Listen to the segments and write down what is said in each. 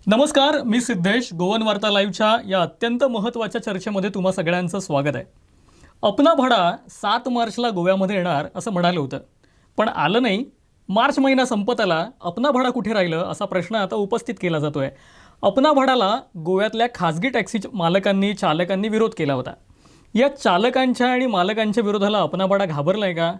नमस्कार, मी सिद्धेश. गोवन वार्ता लाईव्हच्या या अत्यंत महत्त्वाच्या चर्चेमध्ये तुम्हा सगळ्यांचं स्वागत आहे. अपना भाडा 7 मार्चला गोव्यामध्ये येणार असं म्हणालं होतं, पण आलं नाही. मार्च महिना संपत आला, अपना भाडा कुठे राहिलं असा प्रश्न आता उपस्थित केला जातोय. अपना भाडाला गोव्यातल्या खाजगी टॅक्सी मालकांनी चालकांनी विरोध केला होता. या चालकांच्या आणि मालकांच्या विरोधाला अपना भाडा घाबरलाय का?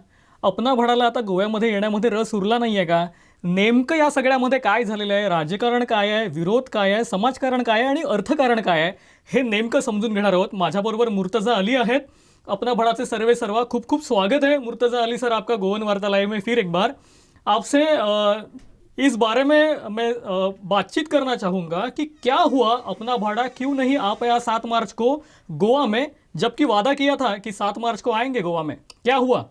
अपना भाडाला आता गोव्यामध्ये येण्यामध्ये रस उरला नाही आहे का? नेमकं या सगळ्यामध्ये काय झालेलं आहे? राजकारण काय आहे? विरोध काय आहे? समाजकारण काय आहे? आणि अर्थकारण काय आहे? हे नेमकं समजून घेणार आहोत. माझ्याबरोबर मुर्तजा अली आहेत, अपना भाड़ाचे सर्वे सर्वा. खूप खूप स्वागत है मुर्तजा अली सर आपका गोवन वार्ता लाइव में फिर एक बार. आपसे इस बारे में मैं बातचीत करना चाहूँगा कि क्या हुआ, अपना भाड़ा क्यों नहीं आ पाया 7 मार्च को गोवा में, जबकि वादा किया था कि 7 मार्च को आएंगे गोवा में. क्या हुआ?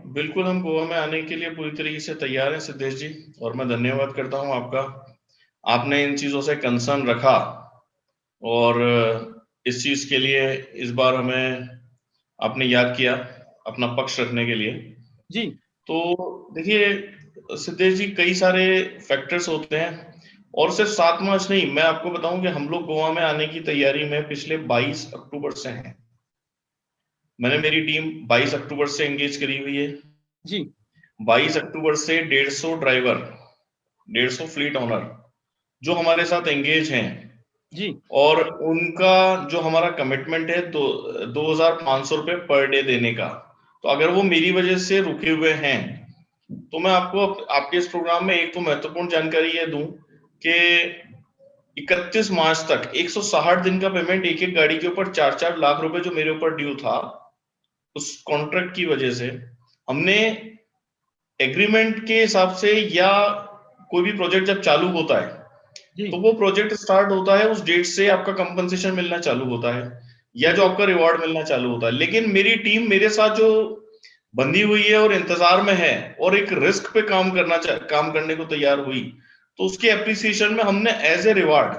बिल्कुल, हम गोवा में आने के लिए पूरी तरीके से तैयार हैं सिद्धेश जी, और मैं धन्यवाद करता हूं आपका। आपने इन चीजों से कंसर्न रखा और इस चीज के लिए इस बार हमें आपने याद किया अपना पक्ष रखने के लिए जी। तो देखिए सिद्धेश जी, कई सारे फैक्टर्स होते हैं और सिर्फ 7 मार्च नहीं, मैं आपको बताऊं कि हम लोग गोवा में आने की तैयारी में पिछले 22 अक्टूबर से हैं। मैंने मेरी टीम 22 अक्टूबर से एंगेज करी हुई है जी। 22 अक्टूबर से 150 ड्राइवर, 150 फ्लीट ओनर जो हमारे साथ एंगेज हैं जी। और उनका जो हमारा कमिटमेंट है 2,500 रुपए पर डे देने का। तो अगर वो मेरी वजह से रुके हुए हैं तो मैं आपको आपके इस प्रोग्राम में एक तो महत्वपूर्ण जानकारी ये दूं कि 31 मार्च तक 160 दिन का पेमेंट एक एक गाड़ी के ऊपर 4-4 लाख रुपए जो मेरे ऊपर ड्यू था, उस कॉन्ट्रैक्ट की वजह से हमने एग्रीमेंट के हिसाब से, या कोई भी प्रोजेक्ट जब चालू होता है तो वो प्रोजेक्ट स्टार्ट होता है उस डेट से आपका कंपनसेशन मिलना चालू होता है या जो आपका रिवॉर्ड मिलना चालू होता है। लेकिन मेरी टीम मेरे साथ जो बंधी हुई है और इंतजार में है और एक रिस्क पे काम करने को तैयार हुई, तो उसके एप्रिसिएशन में हमने एज ए रिवार्ड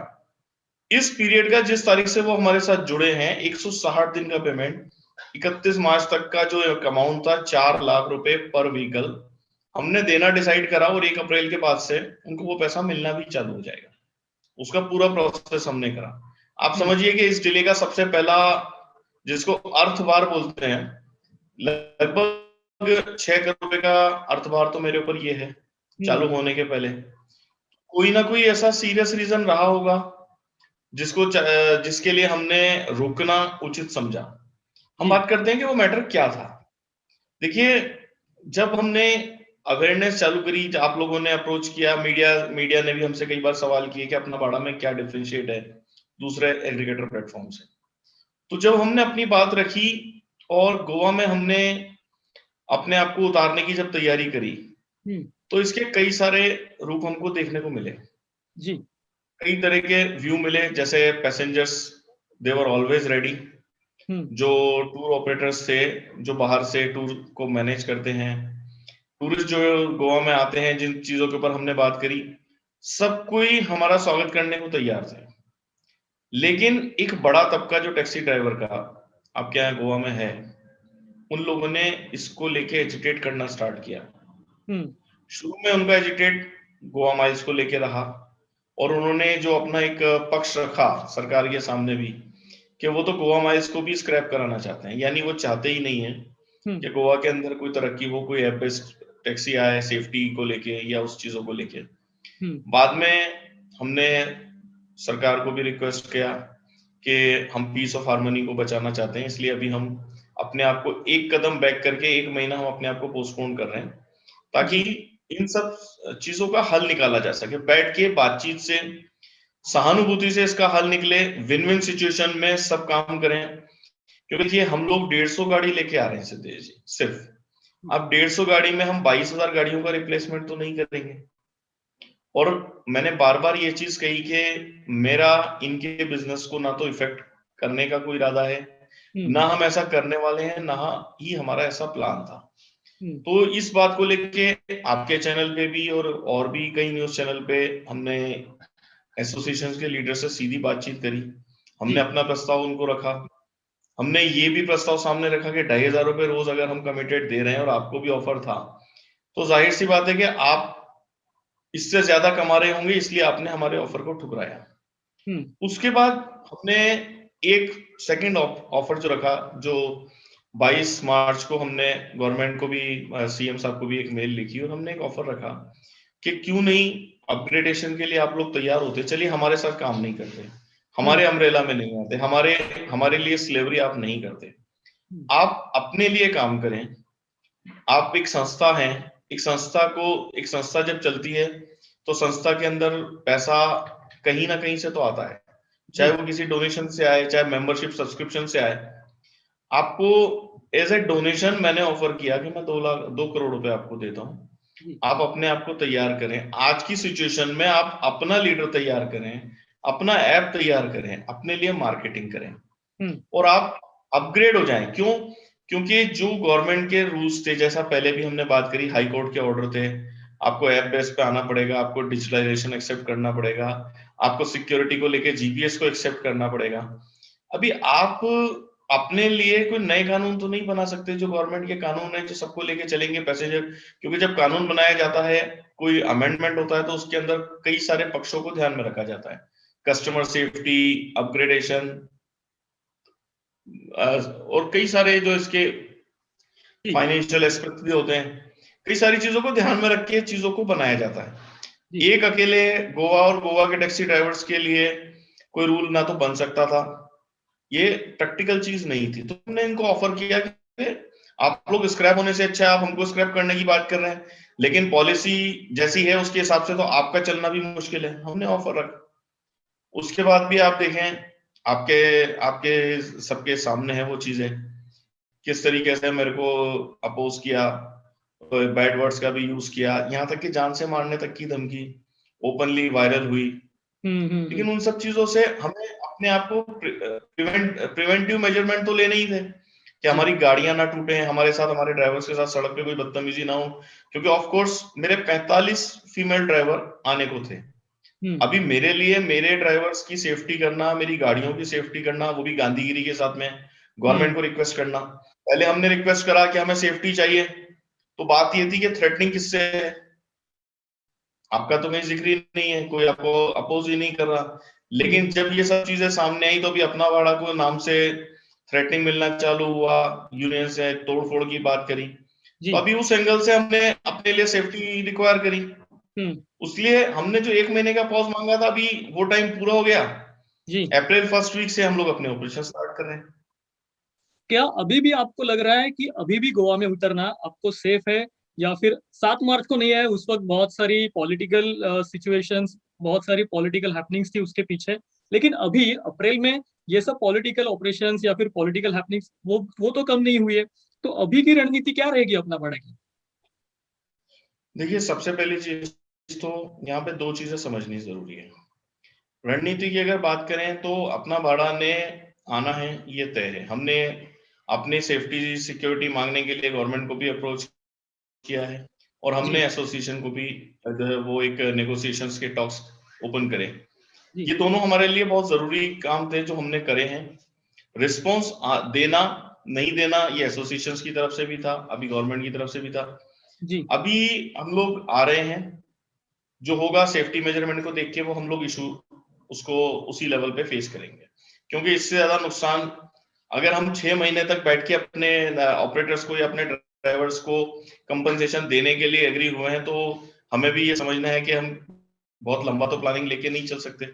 इस पीरियड का, जिस तारीख से वो हमारे साथ जुड़े हैं, 160 दिन का पेमेंट 31 मार्च तक का जो अमाउंट था 4 लाख रुपए पर व्हीकल हमने देना डिसाइड करा और 1 अप्रैल के बाद से उनको वो पैसा मिलना भी चालू हो जाएगा। उसका पूरा प्रोसेस हमने करा। आप समझिए कि इस डिले का सबसे पहला, जिसको अर्थभार बोलते हैं, लगभग 6 करोड़ रुपए का अर्थभार तो मेरे ऊपर ये है चालू होने के पहले। कोई ना कोई ऐसा सीरियस रीजन रहा होगा जिसके लिए हमने रुकना उचित समझा। हम बात करते हैं कि वो मैटर क्या था। देखिए, जब हमने अवेयरनेस चालू करी, आप लोगों ने अप्रोच किया, मीडिया ने भी हमसे कई बार सवाल किए कि अपना भाड़ा में क्या डिफरेंशिएट है दूसरे एग्रीगेटर प्लेटफॉर्म से। तो जब हमने अपनी बात रखी और गोवा में हमने अपने आप को उतारने की जब तैयारी करी, तो इसके कई सारे रूप हमको देखने को मिले। जी। कई तरह के व्यू मिले, जैसे passengers they were always ready. जो टूर ऑपरेटर्स थे, जो बाहर से टूर को मैनेज करते हैं, टूरिस्ट जो गोवा में आते हैं, जिन चीजों के ऊपर हमने बात करी, सब कोई हमारा स्वागत करने को तैयार थे। लेकिन एक बड़ा तबका जो टैक्सी ड्राइवर का आपके यहाँ गोवा में है, उन लोगों ने इसको लेके एजिटेट करना स्टार्ट किया। शुरू में उनका एजिटेट गोवा माइल्स को लेके रहा और उन्होंने जो अपना एक पक्ष रखा सरकार के सामने भी, कि वो तो गोवा माइल्स को भी स्क्रैप कराना चाहते हैं, यानी वो चाहते ही नहीं है कि गोवा के अंदर कोई तरक्की हो, कोई ऐप बेस्ड टैक्सी आए सेफ्टी को लेके या उस चीजों को लेके। बाद में हमने सरकार को भी रिक्वेस्ट किया कि हम पीस ऑफ हार्मनी को बचाना चाहते हैं, इसलिए अभी हम अपने आप को एक कदम बैक करके 1 महीना हम अपने आप को पोस्टपोन कर रहे हैं, ताकि इन सब चीजों का हल निकाला जा सके। बैठ के बातचीत से, सहानुभूति से इसका हल निकले, विन विन सिचुएशन में सब काम करें। क्योंकि देखिए, हम लोग 150 गाड़ी लेके आ रहे हैं सिद्धेश जी, सिर्फ। अब 150 गाड़ी में हम 22,000 गाड़ियों का रिप्लेसमेंट तो नहीं करेंगे। और मैंने बार बार ये चीज कही कि मेरा इनके बिजनेस को ना तो इफेक्ट करने का कोई इरादा है, ना हम ऐसा करने वाले हैं, ना ही हमारा ऐसा प्लान था। तो इस बात को लेके आपके चैनल पे भी और भी कई न्यूज चैनल पे हमने एसोसिएशन के लीडर से सीधी बातचीत करी। हमने अपना प्रस्ताव उनको रखा। हमने ये भी प्रस्ताव सामने रखा कि 2,500 रुपए रोज अगर हम कमिटेड दे रहे हैं और आपको भी ऑफर था, तो जाहिर सी बात है कि आप इससे ज्यादा कमा रहे होंगे, इसलिए आपने हमारे ऑफर को ठुकराया। उसके बाद हमने एक सेकंड ऑफर जो रखा, जो 22 मार्च को हमने गवर्नमेंट को भी, सीएम साहब को भी एक मेल लिखी और हमने एक ऑफर रखा कि क्यों नहीं अपग्रेडेशन के लिए आप लोग तैयार होते, चलिए हमारे साथ काम नहीं करते, हमारे अम्ब्रेला में नहीं आते, हमारे लिए स्लेवरी आप नहीं करते, आप अपने लिए काम करें। आप एक संस्था हैं, एक संस्था जब चलती है तो संस्था के अंदर पैसा कहीं ना कहीं से तो आता है, चाहे वो किसी डोनेशन से आए, चाहे मेंबरशिप सब्सक्रिप्शन से आए। आपको एज ए डोनेशन मैंने ऑफर किया कि मैं 2 करोड़ रुपए आपको देता हूँ, आप अपने आप को तैयार करें, आज की सिचुएशन में आप अपना लीडर तैयार करें, अपना ऐप तैयार करें, अपने लिए मार्केटिंग करें और आप अपग्रेड हो जाएं। क्यों? क्योंकि जो गवर्नमेंट के रूल्स थे, जैसा पहले भी हमने बात करी, हाई कोर्ट के ऑर्डर थे, आपको ऐप बेस पे आना पड़ेगा, आपको डिजिटलाइजेशन एक्सेप्ट करना पड़ेगा, आपको सिक्योरिटी को लेके जीपीएस को एक्सेप्ट करना पड़ेगा। अभी आप अपने लिए कोई नए कानून तो नहीं बना सकते, जो गवर्नमेंट के कानून है जो सबको लेके चलेंगे पैसेंजर, क्योंकि जब कानून बनाया जाता है, कोई अमेंडमेंट होता है, तो उसके अंदर कई सारे पक्षों को ध्यान में रखा जाता है, कस्टमर सेफ्टी, अपग्रेडेशन और कई सारे जो इसके फाइनेंशियल एस्पेक्ट भी होते हैं, कई सारी चीजों को ध्यान में रख के चीजों को बनाया जाता है। एक अकेले गोवा और गोवा के टैक्सी ड्राइवर्स के लिए कोई रूल ना तो बन सकता था, ये प्रैक्टिकल चीज नहीं थी, तो हमने इनको ऑफर किया कि आप लोग स्क्रैप होने से अच्छा है, आप हमको स्क्रैप करने की बात कर रहे हैं, लेकिन पॉलिसी जैसी है उसके हिसाब से तो आपका चलना भी मुश्किल है, हमने ऑफर रखा। उसके बाद भी आप देखें, आपके आपके सबके सामने है वो चीजें, किस तरीके से मेरे को अपोज किया, बैड वर्ड्स का भी यूज किया, यहाँ तक कि जान से मारने तक की धमकी ओपनली वायरल हुई। लेकिन उन सब चीजों से हमें अपने आप को प्रिवेंटिव मेजरमेंट तो लेने ही थे कि हमारी गाड़ियां ना टूटे, हमारे साथ, हमारे ड्राइवर्स के साथ सड़क पे कोई बदतमीजी ना हो, क्योंकि ऑफ कोर्स मेरे 45 फीमेल ड्राइवर आने को थे। अभी मेरे लिए मेरे ड्राइवर्स की सेफ्टी करना, मेरी गाड़ियों की सेफ्टी करना, वो भी गांधीगिरी के साथ में गवर्नमेंट को रिक्वेस्ट करना, पहले हमने रिक्वेस्ट करा कि हमें सेफ्टी चाहिए, तो बात ये थी कि थ्रेटनिंग किससे है, आपका तो कहीं जिक्र ही नहीं है, कोई आपको अपोज ही नहीं कर रहा। लेकिन जब ये सब चीजें सामने आई तो अभी अपना वाड़ा को नाम से थ्रेटनिंग मिलना चालू हुआ, यूनियन से तोड़फोड़ की बात करी, तो अभी उस एंगल से हमने अपने लिए सेफ्टी रिक्वायर करी, उसलिए हमने जो 1 महीने का पॉज मांगा था, अभी वो टाइम पूरा हो गया जी। अप्रैल फर्स्ट वीक से हम लोग अपने ऑपरेशन स्टार्ट कर रहे हैं। क्या अभी भी आपको लग रहा है कि अभी भी गोवा में उतरना आपको सेफ है, या फिर 7 मार्च को नहीं है, उस वक्त बहुत सारी पॉलिटिकल सिचुएशंस, बहुत सारी पॉलिटिकल हैपनिंग्स थी उसके पीछे, लेकिन अभी अप्रैल में ये सब पॉलिटिकल ऑपरेशंस या फिर पॉलिटिकल हैपनिंग्स वो तो कम नहीं हुई है, तो अभी की रणनीति क्या रहेगी अपना भाड़ा की? देखिए, सबसे पहली चीज तो यहाँ पे 2 चीजें समझनी जरूरी है। रणनीति की अगर बात करें तो अपना भाड़ा ने आना है, ये तय है। हमने अपने सेफ्टी सिक्योरिटी मांगने के लिए गवर्नमेंट को भी अप्रोच किया है और हमने एसोसिएशन को भी जो है वो एक नेगोशिएशंस के टॉक्स ओपन करे। ये दोनों हमारे लिए बहुत जरूरी काम थे जो हमने करे हैं। रिस्पॉन्स देना नहीं देना ये एसोसिएशंस की तरफ से भी था, अभी गवर्नमेंट की तरफ से भी था जी। अभी हम लोग आ रहे हैं, जो होगा सेफ्टी मेजरमेंट को देख के वो हम लोग इशू उसको उसी लेवल पे फेस करेंगे, क्योंकि इससे ज्यादा नुकसान अगर हम 6 महीने तक बैठ के अपने ऑपरेटर्स को या अपने ड्राइवर्स को कंपनसेशन देने के लिए एग्री हुए हैं, तो हमें भी ये समझना है कि हम बहुत लंबा तो प्लानिंग लेके नहीं चल सकते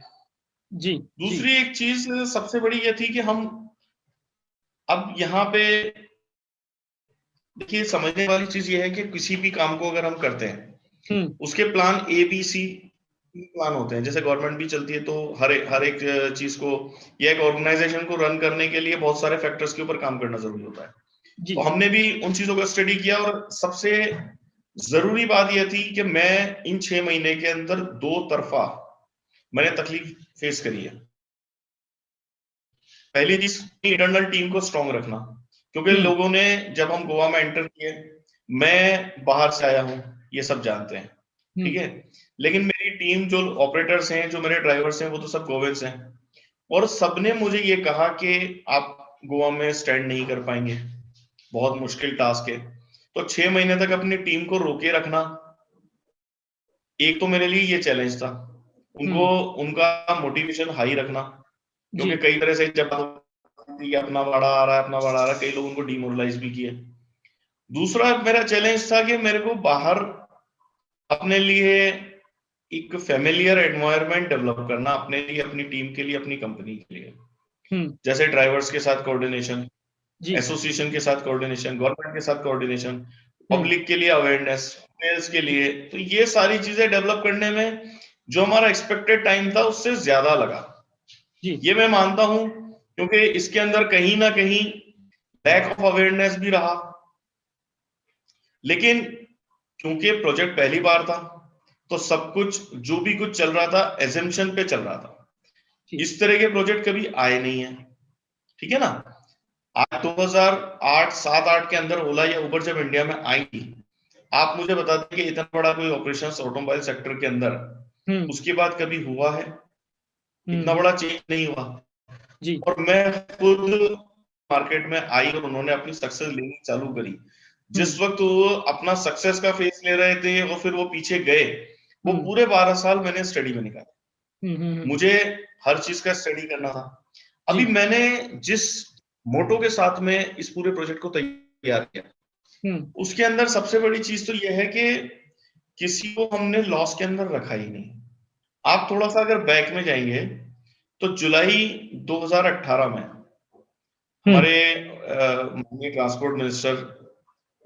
जी। दूसरी एक चीज सबसे बड़ी ये थी कि हम अब यहाँ पे देखिए, समझने वाली चीज ये है कि किसी भी काम को अगर हम करते हैं उसके प्लान ABC प्लान होते हैं, जैसे गवर्नमेंट भी चलती है, तो हर एक चीज को या एक ऑर्गेनाइजेशन को रन करने के लिए बहुत सारे फैक्टर्स के ऊपर काम करना जरूरी होता है। तो हमने भी उन चीजों का स्टडी किया और सबसे जरूरी बात यह थी कि मैं इन 6 महीने के अंदर 2 तरफा मैंने तकलीफ फेस करी है। पहली चीज, इंटरनल टीम को स्ट्रॉन्ग रखना, क्योंकि लोगों ने जब हम गोवा में एंटर किए, मैं बाहर से आया हूं, ये सब जानते हैं, ठीक है, लेकिन मेरी टीम जो ऑपरेटर्स हैं, जो मेरे ड्राइवर्स हैं, वो तो सब गोवेंस हैं, और सबने मुझे ये कहा कि आप गोवा में स्टैंड नहीं कर पाएंगे, बहुत मुश्किल टास्क है। तो 6 महीने तक अपनी टीम को रोके रखना एक तो मेरे लिए ये चैलेंज था, उनको उनका मोटिवेशन हाई रखना, क्योंकि कई तरह से जब अपना बड़ा आ रहा है, अपना बड़ा आ रहा है, कई लोग उनको डिमोरलाइज भी किए। दूसरा मेरा चैलेंज था कि मेरे को बाहर अपने लिए एक फेमिलियर एनवायरनमेंट डेवलप करना, अपने लिए, अपनी टीम के लिए, अपनी कंपनी के लिए। जैसे ड्राइवर्स के साथ कोऑर्डिनेशन, एसोसिएशन के साथ कोऑर्डिनेशन, गवर्नमेंट के साथ कोऑर्डिनेशन, पब्लिक के लिए अवेयरनेस, सेल्स के लिए। तो ये सारी चीजें डेवलप करने में जो हमारा एक्सपेक्टेड टाइम था उससे ज्यादा लगा। ये मैं मानता हूं क्योंकि इसके अंदर कहीं ना कहीं लैक ऑफ अवेयरनेस भी रहा, लेकिन क्योंकि प्रोजेक्ट पहली बार था तो सब कुछ जो भी कुछ चल रहा था एजम्पशन पे चल रहा था। इस तरह के प्रोजेक्ट कभी आए नहीं है, ठीक है ना। आज 2008 7 8 के अंदर ओला या उबर जब इंडिया में आई, आप मुझे बता दें कि इतना बड़ा कोई ऑपरेशंस ऑटोमोबाइल सेक्टर के अंदर उसके बाद कभी हुआ है? इतना बड़ा चेंज नहीं हुआ। और मैं खुद मार्केट में आई और उन्होंने अपनी सक्सेस लेनी चालू करी। जिस वक्त वो अपना सक्सेस का फेस ले रहे थे और फिर वो पीछे गए, वो पूरे 12 साल मैंने स्टडी में निकाला। मुझे हर चीज का स्टडी करना था। अभी मैंने जिस मोटो के साथ में इस पूरे प्रोजेक्ट को तैयार किया, उसके अंदर सबसे बड़ी चीज तो यह है कि किसी को हमने लॉस के अंदर रखा ही नहीं। आप थोड़ा सा अगर बैक में जाएंगे तो जुलाई 2018 में हमारे माननीय ट्रांसपोर्ट मिनिस्टर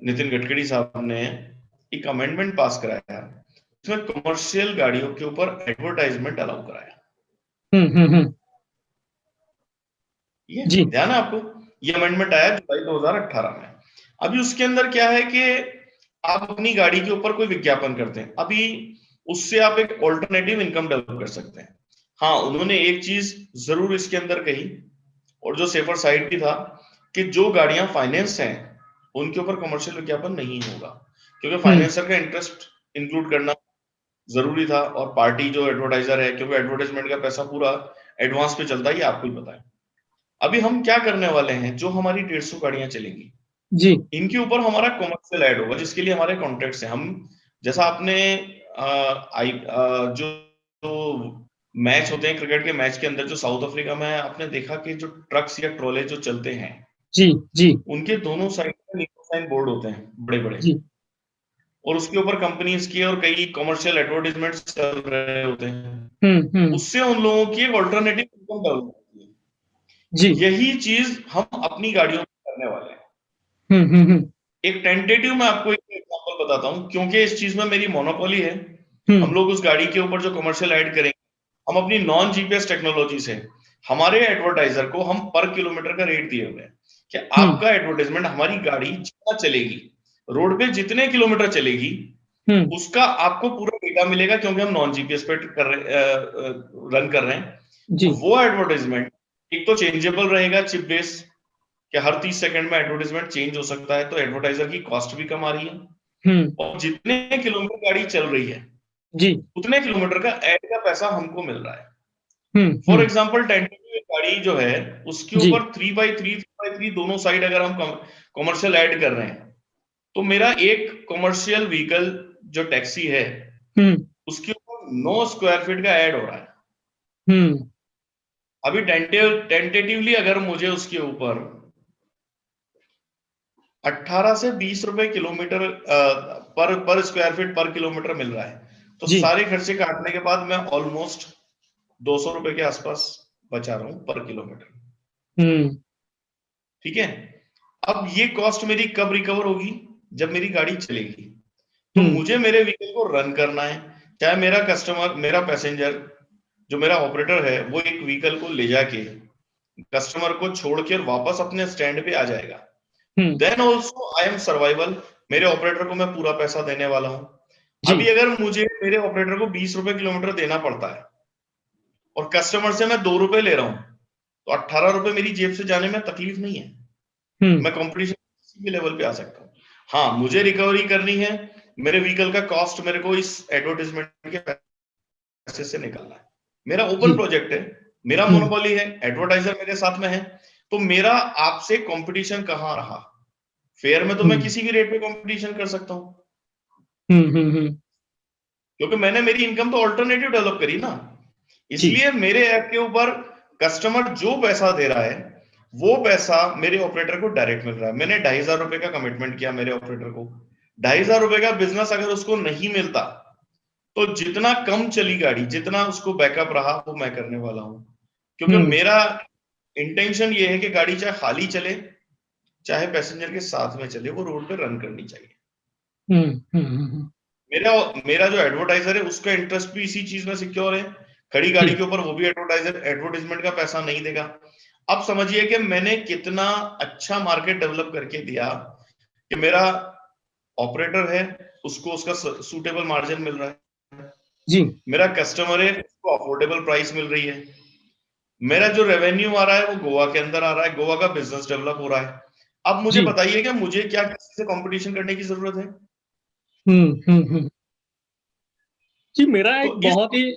नितिन गडकरी साहब ने एक अमेंडमेंट पास कराया, इसमें कमर्शियल गाड़ियों के ऊपर एडवर्टाइजमेंट अलाउ कराया। ये ध्यान है आपको? ये अमेंडमेंट आया जुलाई 2018 में। अभी उसके अंदर क्या है कि आप अपनी गाड़ी के ऊपर कोई विज्ञापन करते हैं, अभी उससे आप एक ऑल्टरनेटिव इनकम डेवलप कर सकते हैं। हाँ, उन्होंने एक चीज जरूर इसके अंदर कही, और जो सेफर साइड भी था, कि जो गाड़ियां फाइनेंस हैं उनके ऊपर कमर्शियल विज्ञापन नहीं होगा, क्योंकि फाइनेंसर का इंटरेस्ट इंक्लूड करना जरूरी था। और पार्टी जो एडवर्टाइजर है, क्योंकि एडवर्टाइजमेंट का पैसा पूरा एडवांस पे चलता है, ये आपको ही पता है। अभी हम क्या करने वाले हैं, जो हमारी 150 गाड़ियां चलेंगी इनके ऊपर हमारा कमर्शियल ऐड होगा, जिसके लिए हमारे कॉन्ट्रैक्ट्स हैं। हम जैसा आपने जो मैच होते हैं क्रिकेट के मैच के अंदर, जो साउथ अफ्रीका में आपने देखा कि जो ट्रक्स या ट्रॉले जो चलते हैं, उनके दोनों साइड में नीचे साइन बोर्ड होते हैं बड़े बड़े, और उसके ऊपर कंपनीज की और कई कमर्शियल एडवर्टाइजमेंट चल रहे होते हैं। उससे उन लोगों की एक ऑल्टरनेटिव इनकम डेवलप होती है। यही चीज हम अपनी गाड़ियों में करने वाले हैं। एक टेंटेटिव मैं आपको एक एग्जांपल बताता हूं, क्योंकि इस चीज में मेरी मोनोपोली है। हम लोग उस गाड़ी के ऊपर जो कमर्शियल ऐड करेंगे, हम अपनी नॉन जीपीएस टेक्नोलॉजी से हमारे एडवर्टाइजर को हम पर किलोमीटर का रेट दिए हुए हैं कि आपका एडवर्टाइजमेंट, हमारी गाड़ी जितना चलेगी, रोड पे जितने किलोमीटर चलेगी, उसका आपको पूरा डेटा मिलेगा, क्योंकि हम नॉन जीपीएस पे रन कर रहे हैं। तो वो एडवर्टाइजमेंट एक तो चेंजेबल रहेगा, चिप बेस, कि हर 30 सेकंड में एडवर्टाइजमेंट चेंज हो सकता है, तो एडवर्टाइजर की कॉस्ट भी कम आ रही है। और जितने किलोमीटर गाड़ी चल रही है उतने किलोमीटर का ऐड का पैसा हमको मिल रहा है। फॉर एग्जाम्पल, टेंटेटिव गाड़ी जो है उसके ऊपर 3x3 दोनों साइड अगर हम कमर्शियल ऐड कर रहे हैं, तो मेरा एक कमर्शियल व्हीकल जो टैक्सी है उसके ऊपर 9 स्क्वायर फीट का ऐड हो रहा है। अभी टेंटेटिवली अगर मुझे उसके ऊपर 18 से 20 रुपए किलोमीटर पर स्क्वायर फीट पर किलोमीटर मिल रहा है, तो सारे खर्चे काटने के बाद मैं ऑलमोस्ट 200 रुपए के आसपास बचा रहा हूं पर किलोमीटर। ठीक है। अब ये कॉस्ट मेरी कब रिकवर होगी? जब मेरी गाड़ी चलेगी। तो मुझे मेरे व्हीकल को रन करना है, चाहे मेरा कस्टमर, मेरा पैसेंजर, जो मेरा ऑपरेटर है, वो एक व्हीकल को ले जाके कस्टमर को छोड़ के वापस अपने स्टैंड पे आ जाएगा। Then also I am survival, मेरे ऑपरेटर को मैं पूरा पैसा देने वाला हूं। अभी अगर मुझे मेरे ऑपरेटर को 20 रुपए किलोमीटर देना पड़ता है और कस्टमर से मैं 2 रुपए ले रहा हूं, तो 18 रुपए मेरी जेब से जाने में तकलीफ नहीं है। मैं कंपटीशन किसी भी लेवल पे आ सकता हूँ। हाँ, मुझे रिकवरी करनी है, मेरे व्हीकल का कॉस्ट मेरे को इस एडवर्टाइजमेंट के पैसे से निकालना है। मेरा ओपन प्रोजेक्ट है, मेरा मोनोपोली है, एडवर्टाइजर मेरे साथ में है, तो मेरा आपसे कंपटीशन कहां रहा? फेयर में तो मैं किसी भी रेट पे कंपटीशन कर सकता हूँ। क्योंकि मैंने मेरी इनकम तो ऑल्टरनेटिव डेवलप करी ना, जी इसलिए मेरे ऐप के ऊपर कस्टमर जो पैसा दे रहा है वो पैसा मेरे ऑपरेटर को डायरेक्ट मिल रहा है। मैंने 2,500 रुपए का कमिटमेंट किया मेरे ऑपरेटर को। 2,500 रुपए का बिजनेस अगर उसको नहीं मिलता तो जितना कम चली गाड़ी, जितना उसको बैकअप रहा, वो मैं करने वाला हूं। क्योंकि मेरा इंटेंशन ये है कि गाड़ी चाहे खाली चले चाहे पैसेंजर के साथ में चले, वो रोड पे रन करनी चाहिए। मेरा मेरा जो एडवर्टाइजर है उसका इंटरेस्ट भी इसी चीज में सिक्योर है। खड़ी गाड़ी के ऊपर वो भी एडवर्टाइजमेंट का पैसा नहीं देगा। अब समझिए कि मैंने कितना अच्छा मार्केट डेवलप करके दिया कि मेरा ऑपरेटर है उसको उसका सूटेबल मार्जिन मिल रहा है, जी मेरा कस्टमर है उसको अफोर्डेबल प्राइस मिल रही है, मेरा जो रेवेन्यू आ रहा है वो गोवा के अंदर आ रहा है, गोवा का बिजनेस डेवलप हो रहा है। अब मुझे जी बताइए कि मुझे क्या किसी से कंपटीशन करने की जरूरत है? जी मेरा एक तो इस बहुत ही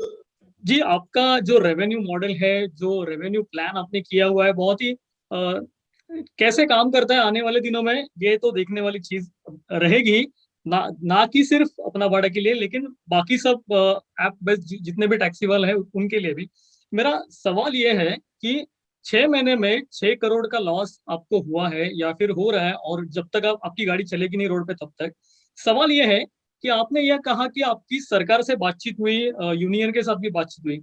जी आपका जो रेवेन्यू मॉडल है, जो रेवेन्यू प्लान आपने किया हुआ है, बहुत ही कैसे काम करता है आने वाले दिनों में, ये तो देखने वाली चीज रहेगी। ना ना कि सिर्फ अपना भाड़ा के लिए, लेकिन बाकी सब ऐप बेस्ड जितने भी टैक्सी वाले हैं उनके लिए भी। मेरा सवाल ये है कि 6 महीने में 6 करोड़ का लॉस आपको हुआ है या फिर हो रहा है, और जब तक आपकी गाड़ी चलेगी नहीं रोड पे तब तक। सवाल ये है कि आपने यह कहा कि आपकी सरकार से बातचीत हुई, यूनियन के साथ भी बातचीत हुई।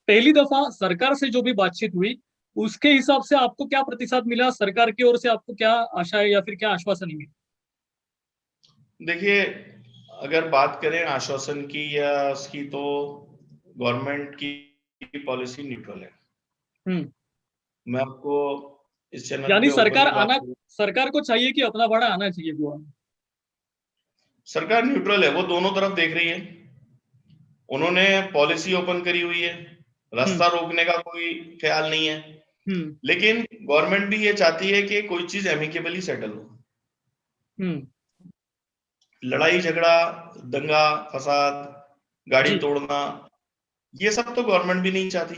पहली दफा सरकार से जो भी बातचीत हुई उसके हिसाब से आपको क्या प्रतिसाद मिला, सरकार की ओर से आपको क्या आशा है या फिर क्या आश्वासन मिली? देखिए, अगर बात करें आश्वासन की या उसकी, तो गवर्नमेंट की पॉलिसी न्यूट्रल है। मैं आपको इस चैनल यानी पे ओपनली बात करूं, सरकार को चाहिए कि अपना भाड़ा आना चाहिए गोवा में। सरकार न्यूट्रल है, वो दोनों तरफ देख रही है। उन्होंने पॉलिसी ओपन करी हुई है, रास्ता रोकने का कोई ख्याल नहीं है। लेकिन गवर्नमेंट भी ये चाहती है कि कोई चीज एमिकेबली सेटल हो। लड़ाई झगड़ा, दंगा फसाद, गाड़ी जी तोड़ना, ये सब तो गवर्नमेंट भी नहीं चाहती।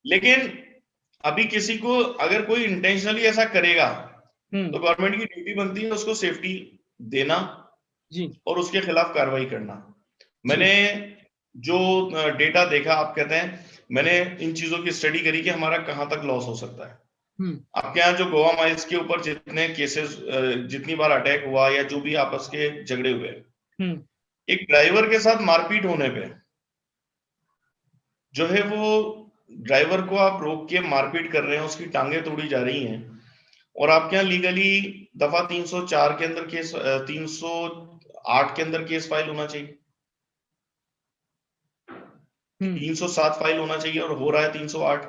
लेकिन अभी किसी को अगर कोई इंटेंशनली ऐसा करेगा तो गवर्नमेंट की ड्यूटी बनती है उसको सेफ्टी देना जी और उसके खिलाफ कार्रवाई करना। मैंने जो डेटा देखा, आप कहते हैं, मैंने इन चीजों की स्टडी करी कि हमारा कहां तक लॉस हो सकता है। आपके यहाँ जो गोवा माइल्स के ऊपर जितने केसेस, जितनी बार अटैक हुआ या जो भी आपस के झगड़े हुए, एक ड्राइवर के साथ मारपीट होने पे जो है वो ड्राइवर को आप रोक के मारपीट कर रहे हैं, उसकी टांगे तोड़ी जा रही हैं, और आपके यहाँ लीगली दफा 304 के अंदर केस, 308 के अंदर केस फाइल होना चाहिए, 307 फाइल होना चाहिए, और हो रहा है 308।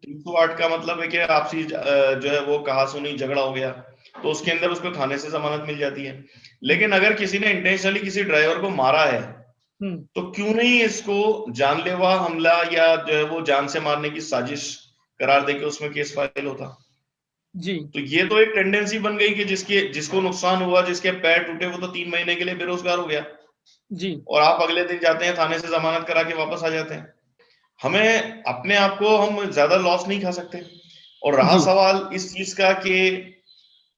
308 का मतलब है कि आपसी जो है वो कहा सुनी झगड़ा हो गया, तो उसके अंदर उसको थाने से जमानत मिल जाती है। लेकिन अगर किसी ने इंटेंशनली किसी ड्राइवर को मारा है तो क्यों नहीं इसको जानलेवा हमला या जो है वो जान से मारने की साजिश करार देके उसमें केस फाइल होता। जी तो ये तो एक टेंडेंसी बन गई कि जिसको नुकसान हुआ, जिसके पैर टूटे, वो तो 3 महीने के लिए बेरोजगार हो गया जी और आप अगले दिन जाते हैं थाने से जमानत करा के वापस आ जाते हैं। हमें अपने आप को, हम ज्यादा लॉस नहीं खा सकते। और रहा सवाल इस चीज का कि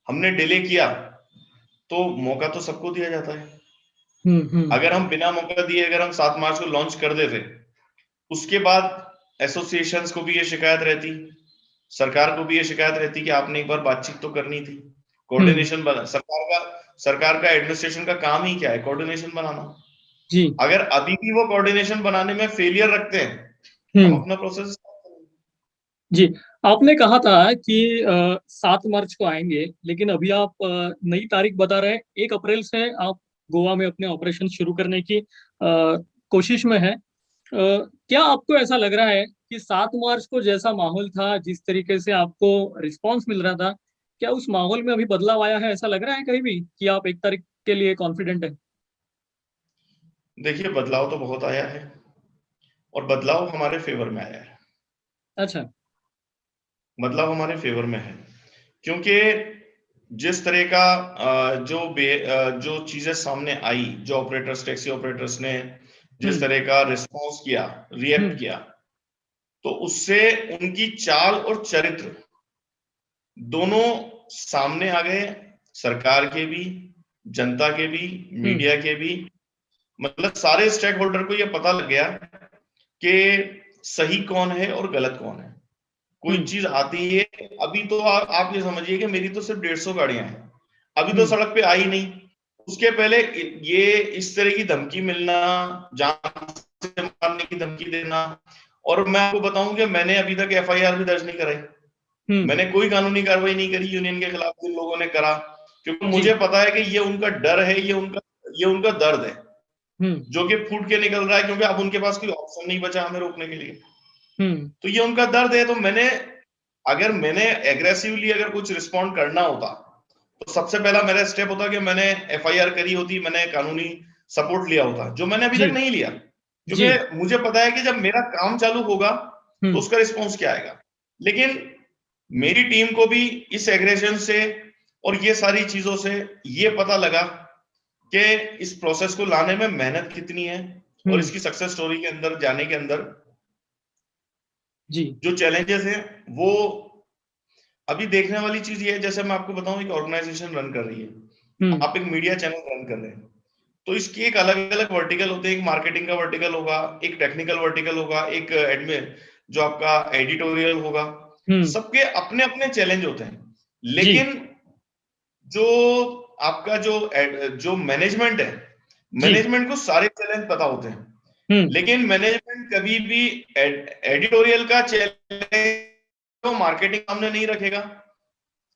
हमने डिले किया, तो मौका तो सबको दिया जाता है। अगर हम बिना मौका दिए अगर हम 7 मार्च को लॉन्च कर देते, उसके बाद एसोसिएशंस को भी ये शिकायत रहती, सरकार को भी ये शिकायत रहती कि आपने एक बार बातचीत तो करनी थी, कोऑर्डिनेशन बना। सरकार का एडमिनिस्ट्रेशन का काम ही क्या है? कोऑर्डिनेशन बनाना। जी अगर अभी भी वो कोऑर्डिनेशन बनाने में फेलियर रखते हैं, हम अपना प्रोसेस। जी आपने कहा था कि 7 मार्च को आएंगे, लेकिन अभी आप नई तारीख बता रहे हैं। 1 अप्रैल से आप गोवा में अपने ऑपरेशन शुरू करने की कोशिश में है। क्या आपको ऐसा लग रहा है कि 7 मार्च को जैसा माहौल था, जिस तरीके से आपको रिस्पांस मिल रहा था, क्या उस माहौल में अभी बदलाव आया है? ऐसा लग रहा है कहीं भी कि आप 1 तारीख के लिए कॉन्फिडेंट है? देखिए, बदलाव तो बहुत आया है और बदलाव हमारे फेवर में आया है। अच्छा बदलाव हमारे फेवर में है क्योंकि जिस तरह का जो चीजें सामने आई, जो ऑपरेटर्स, टैक्सी ऑपरेटर्स ने जिस तरह का रिस्पॉन्स किया, रिएक्ट किया, तो उससे उनकी चाल और चरित्र दोनों सामने आ गए। सरकार के भी, जनता के भी, मीडिया के भी। मतलब सारे स्टेक होल्डर को ये पता लग गया कि सही कौन है और गलत कौन है। कोई चीज आती है, अभी तो आप ये समझिए कि मेरी तो सिर्फ 150 गाड़ियां हैं, अभी तो सड़क पे आई नहीं। उसके पहले ये इस तरह की धमकी मिलना, जान से मारने की धमकी देना, और मैं आपको बताऊं कि मैंने अभी तक एफआईआर भी दर्ज नहीं कराई। मैंने कोई कानूनी कार्रवाई नहीं करी यूनियन के खिलाफ जिन लोगों ने करा, क्योंकि मुझे पता है कि ये उनका डर है, ये उनका दर्द है जो कि फूट के निकल रहा है, क्योंकि अब उनके पास कोई ऑप्शन नहीं बचा हमें रोकने के लिए। तो ये उनका दर्द है। तो अगर मैंने एग्रेसिवली अगर कुछ रिस्पॉन्ड करना होता तो सबसे पहला मेरा स्टेप होता कि मैंने एफआईआर करी होती, मैंने कानूनी सपोर्ट लिया होता, जो मैंने अभी तक नहीं लिया, क्योंकि मुझे पता है कि जब मेरा काम चालू होगा तो उसका रिस्पॉन्स क्या आएगा। लेकिन मेरी टीम को भी इस एग्रेशन से और ये सारी चीजों से ये पता लगा कि इस प्रोसेस को लाने में मेहनत कितनी है, और इसकी सक्सेस स्टोरी के अंदर जाने के अंदर जो चैलेंजेस हैं वो अभी देखने वाली चीज ये है। जैसे मैं आपको बताऊं, एक ऑर्गेनाइजेशन रन कर रही है, आप एक मीडिया चैनल रन कर रहे हैं, तो इसके एक अलग अलग वर्टिकल होते हैं। एक मार्केटिंग का वर्टिकल होगा, एक टेक्निकल वर्टिकल होगा, एक एडमिन जो आपका एडिटोरियल होगा। सबके अपने अपने चैलेंज होते हैं, लेकिन जो आपका जो मैनेजमेंट है, मैनेजमेंट को सारे चैलेंज पता होते हैं, लेकिन मैनेजमेंट कभी भी एडिटोरियल का चैलेंज तो मार्केटिंग सामने नहीं रखेगा,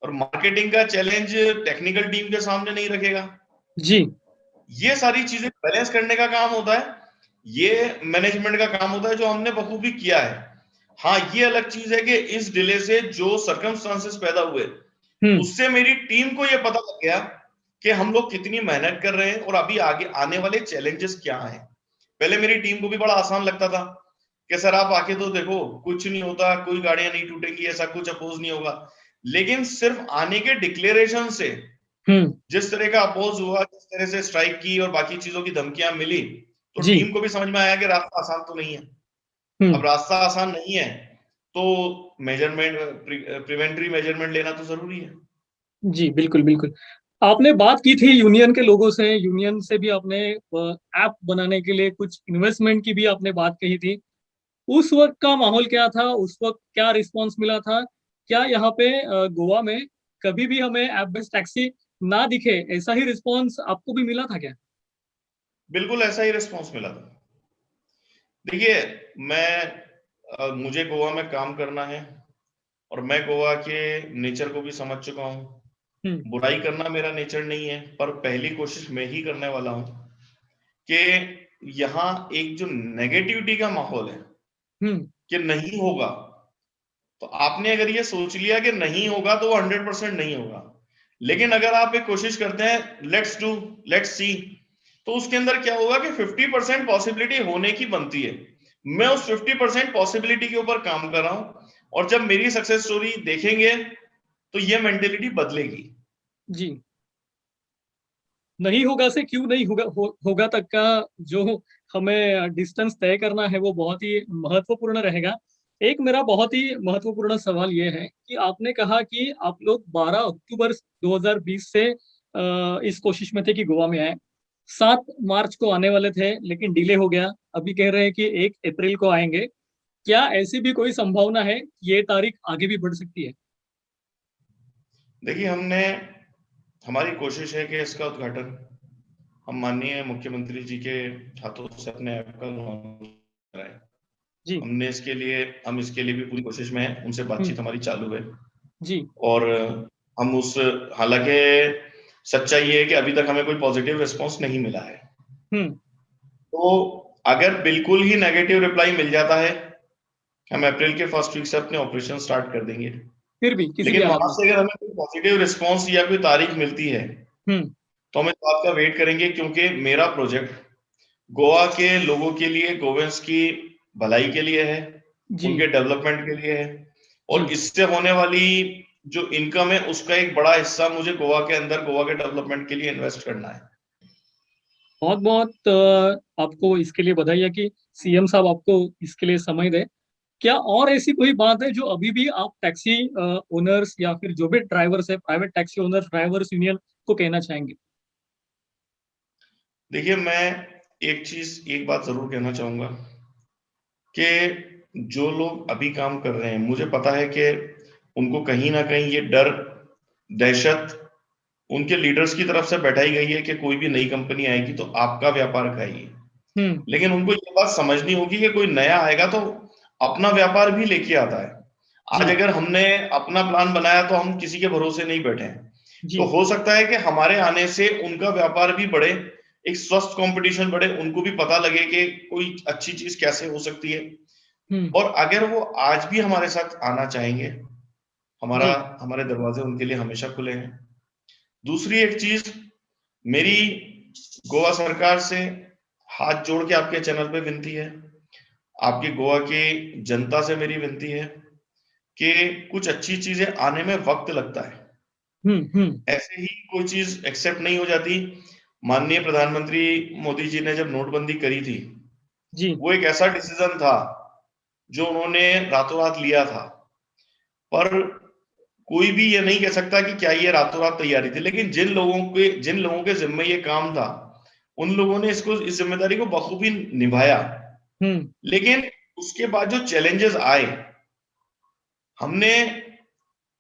और मार्केटिंग का चैलेंज टेक्निकल टीम के सामने नहीं रखेगा। ये सारी चीजें बैलेंस करने का काम होता है, ये मैनेजमेंट का काम होता है, जो हमने बखूबी किया है। हाँ, ये अलग चीज है कि इस डिले से जो सर्कमस्टांसेस पैदा हुए, उससे मेरी टीम को ये पता लग गया कि हम लोग कितनी मेहनत कर रहे हैं और अभी आगे आने वाले चैलेंजेस क्या हैं। पहले मेरी टीम को भी बड़ा आसान लगता था कि सर आप आके तो देखो, कुछ नहीं होता, कोई गाड़ियां नहीं टूटेंगी, ऐसा कुछ अपोज नहीं होगा। लेकिन सिर्फ आने के डिक्लेरेशन से जिस तरह का अपोज हुआ, जिस तरह से स्ट्राइक की और बाकी चीजों की धमकियां मिली, तो टीम को भी समझ में आया कि रास्ता आसान तो नहीं है। अब रास्ता आसान नहीं है तो मेजरमेंट, प्रिवेंटरी मेजरमेंट लेना तो जरूरी है। जी बिल्कुल बिल्कुल। आपने बात की थी यूनियन के लोगों से, यूनियन से भी आपने ऐप बनाने के लिए कुछ इन्वेस्टमेंट की भी आपने बात कही थी। उस वक्त का माहौल क्या था, उस वक्त क्या रिस्पांस मिला था? क्या यहाँ पे गोवा में कभी भी हमें ऐप बेस्ड टैक्सी ना दिखे, ऐसा ही रिस्पांस आपको भी मिला था क्या? बिल्कुल ऐसा ही रिस्पांस मिला था। देखिए, मुझे गोवा में काम करना है और मैं गोवा के नेचर को भी समझ चुका हूँ। बुराई करना मेरा नेचर नहीं है, पर पहली कोशिश मैं ही करने वाला हूँ कि यहाँ एक जो नेगेटिविटी का माहौल है कि नहीं होगा, तो आपने अगर ये सोच लिया कि नहीं होगा तो वो 100% नहीं होगा। लेकिन अगर आप एक कोशिश करते हैं, लेट्स डू, लेट्स सी, तो उसके अंदर क्या होगा कि 50% पॉसिबिलिटी होने की बनती है। मैं उस 50% पॉसिबिलिटी के ऊपर काम कर रहा हूं, और जब मेरी सक्सेस स्टोरी देखेंगे तो ये मेंटेलिटी बदलेगी। जी, नहीं होगा से क्यों नहीं होगा होगा तक का जो हमें डिस्टेंस तय करना है वो बहुत ही महत्वपूर्ण रहेगा। एक मेरा बहुत ही महत्वपूर्ण सवाल ये है कि आपने कहा कि आप लोग 12 अक्टूबर 2020 से इस कोशिश में थे कि गोवा में आए। 7 मार्च को आने वाले थे लेकिन डिले हो गया, अभी कह रहे हैं कि 1 अप्रैल को आएंगे। क्या ऐसी भी कोई संभावना है ये तारीख आगे भी बढ़ सकती है? देखिए, हमारी कोशिश है कि इसका उद्घाटन हम माननीय मुख्यमंत्री जी के हाथों से अपने ऐप का लॉन्च कराएं। हम इसके लिए भी पूरी कोशिश में है, उनसे बातचीत हमारी चालू है जी। और हम हालांकि सच्चाई ये है कि अभी तक हमें कोई पॉजिटिव रिस्पांस नहीं मिला है। तो अगर बिल्कुल ही नेगेटिव रिप्लाई मिल जाता है, हम अप्रैल के फर्स्ट वीक से अपने ऑपरेशन स्टार्ट कर देंगे। फिर भी लेकिन वहां से अगर हमें कोई पॉजिटिव रिस्पांस या कोई तारीख मिलती है तो हम इस बात का वेट करेंगे, क्योंकि मेरा प्रोजेक्ट गोवा के लोगों के लिए, गोवेंस की भलाई के लिए है, उनके डेवलपमेंट के लिए है, और इससे होने वाली जो इनकम है उसका एक बड़ा हिस्सा मुझे गोवा के अंदर गोवा के डेवलपमेंट के लिए इन्वेस्ट करना है। बहुत बहुत आपको इसके लिए बधाई है कि सीएम साहब आपको इसके लिए समय दे। क्या और ऐसी कोई बात है जो अभी भी आप टैक्सी ओनर्स या फिर जो भी ड्राइवर्स है, private taxi owners drivers union को कहना चाहेंगे? देखिए, मैं एक बात जरूर कहना चाहूंगा कि जो लोग अभी काम कर रहे हैं, मुझे पता है कि उनको कहीं ना कहीं ये डर, दहशत उनके लीडर्स की तरफ से बैठाई गई है कि कोई भी नई कंपनी आएगी तो आपका व्यापार खाएगी। लेकिन उनको ये बात समझनी होगी कि कोई नया आएगा तो अपना व्यापार भी लेके आता है। आज अगर हमने अपना प्लान बनाया तो हम किसी के भरोसे नहीं बैठे हैं, तो हो सकता है कि हमारे आने से उनका व्यापार भी बढ़े, एक स्वस्थ कंपटीशन बढ़े, उनको भी पता लगे कि कोई अच्छी चीज कैसे हो सकती है। और अगर वो आज भी हमारे साथ आना चाहेंगे, हमारे दरवाजे उनके लिए हमेशा खुले हैं। दूसरी एक चीज, मेरी गोवा सरकार से हाथ जोड़ के आपके चैनल पे विनती है, आपकी गोवा की जनता से मेरी विनती है कि कुछ अच्छी चीजें आने में वक्त लगता है। ऐसे ही कोई चीज एक्सेप्ट नहीं हो जाती। माननीय प्रधानमंत्री मोदी जी ने जब नोटबंदी करी थी वो एक ऐसा डिसीजन था जो उन्होंने रातों रात लिया था, पर कोई भी ये नहीं कह सकता कि क्या ये रातों रात तैयारी थी। लेकिन जिन लोगों के जिम्मे ये काम था, उन लोगों ने इस जिम्मेदारी को बखूबी निभाया। लेकिन उसके बाद जो चैलेंजेस आए, हमने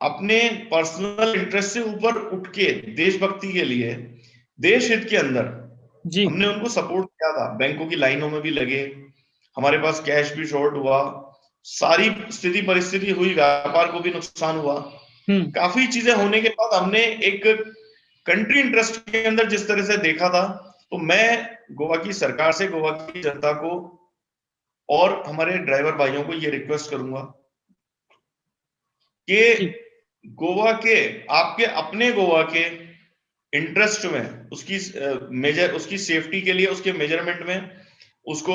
अपने पर्सनल इंटरेस्ट से ऊपर उठ के देशभक्ति के लिए, देश हित के अंदर हमने उनको सपोर्ट किया था। बैंकों की लाइनों में भी लगे, हमारे पास कैश भी शॉर्ट हुआ, सारी स्थिति परिस्थिति हुई, व्यापार को भी नुकसान हुआ। काफी चीजें होने के बाद हमने एक कंट्री इंटरेस्ट के अंदर जिस तरह से देखा था, तो मैं गोवा की सरकार से, गोवा की जनता को और हमारे ड्राइवर भाइयों को ये रिक्वेस्ट करूंगा कि गोवा के, आपके अपने गोवा के इंटरेस्ट में, उसकी सेफ्टी के लिए, उसके मेजरमेंट में उसको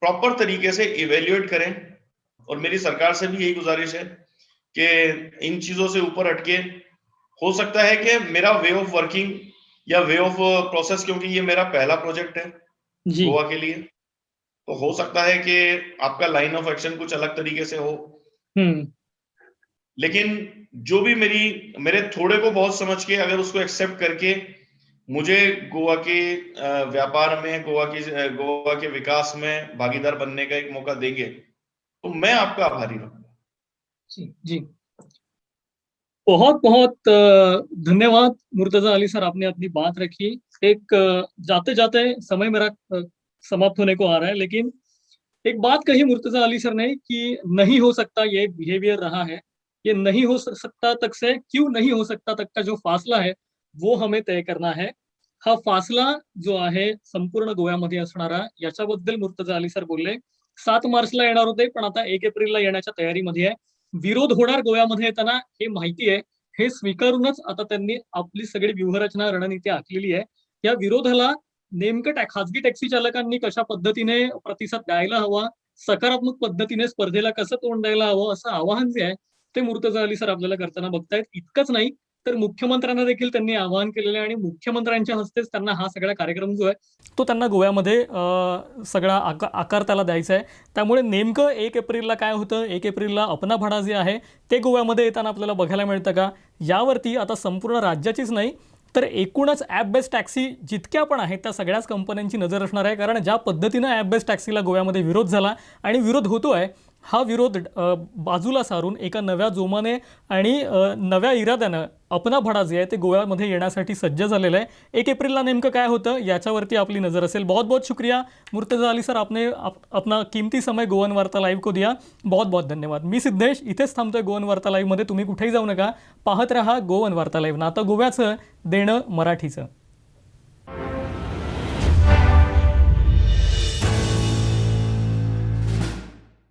प्रॉपर तरीके से इवेल्युएट करें। और मेरी सरकार से भी यही गुजारिश है कि इन चीजों से ऊपर हटके, हो सकता है कि मेरा वे ऑफ वर्किंग या वे ऑफ प्रोसेस, क्योंकि ये मेरा पहला प्रोजेक्ट है गोवा के लिए, तो हो सकता है कि आपका लाइन ऑफ एक्शन कुछ अलग तरीके से हो। लेकिन जो भी मेरे थोड़े को बहुत समझ के अगर उसको एक्सेप्ट करके मुझे गोवा के व्यापार में, गोवा के विकास में भागीदार बनने का एक मौका देंगे, तो मैं आपका आभारी रहूंगा। जी, बहुत बहुत धन्यवाद मुर्तजा अली सर, आपने अपनी बात रखी। एक जाते जाते समय मेरा समाप्त होने को आ रहा है, लेकिन एक बात कही मुर्तजा अली सर ने कि नहीं हो सकता, ये बिहेवियर रहा है, ये नहीं हो सकता तक से क्यों नहीं हो सकता तक का जो फासला आहे वो हमें तय करना है। हा फासला जो आहे संपूर्ण गोव्यामध्ये असणारा, याच्याबद्दल मुर्तजा अली सर बोलले। 7 मार्चला येणार होते, पण आता 1 एप्रिलला येण्याच्या तयारीमध्ये आहे। विरोध होणार गोव्यामध्ये येताना हे माहिती आहे, हे स्वीकारूनच आता त्यांनी आपली सगळी व्यूहरचना, रणनीती आखलेली आहे। या विरोधाला नेमकं खासगी टॅक्सी चालकांनी कशा पद्धतीने प्रतिसाद द्यायला हवा, सकारात्मक पद्धतीने स्पर्धेला कसं तोंड द्यायला हवं, असं आवाहन जे आहे ते मुर्तजा अली सर आपल्याला करताना बघतायत। इतकंच नाही तर मुख्यमंत्र्यांना देखील त्यांनी आवाहन केलेलं आहे आणि मुख्यमंत्र्यांच्या हस्तेच त्यांना हा सगळा कार्यक्रम जो आहे तो त्यांना गोव्यामध्ये सगळा आकार त्याला द्यायचा आहे। त्यामुळे नेमकं 1 एप्रिलला काय होतं, 1 एप्रिलला अपना भाडा जे आहे ते गोव्यामध्ये येताना आपल्याला बघायला मिळतं का, यावरती आता संपूर्ण राज्याचीच नाही तर एकूणच ॲप बेस्ड टॅक्सी जितक्या पण आहेत त्या सगळ्याच कंपन्यांची नजर असणार आहे। कारण ज्या पद्धतीनं ॲप बेस्ड टॅक्सीला गोव्यामध्ये विरोध झाला आणि विरोध होतो आहे, हा विरोध बाजूला सारून एका नव्या जोमाने आणि नव्या इराद्यानं अपना भाडा जे आहे ते गोव्यामध्ये येण्यासाठी सज्ज झालेलं आहे। 1 एप्रिलला नेमकं काय होतं याच्यावरती आपली नजर असेल। बहुत बहुत शुक्रिया मुर्तजा अली सर, आपने अपना कीमती समय गोवन वार्ता लाईव्ह को दिया, बहुत बहुत धन्यवाद। मी सिद्धेश इथेच थांबतोय गोवन वार्ता लाईव्हमध्ये, तुम्ही कुठेही जाऊ नका, पाहत रहा गोवन वार्ता लाईव्ह, नातं गोव्याचं देणं मराठीचं।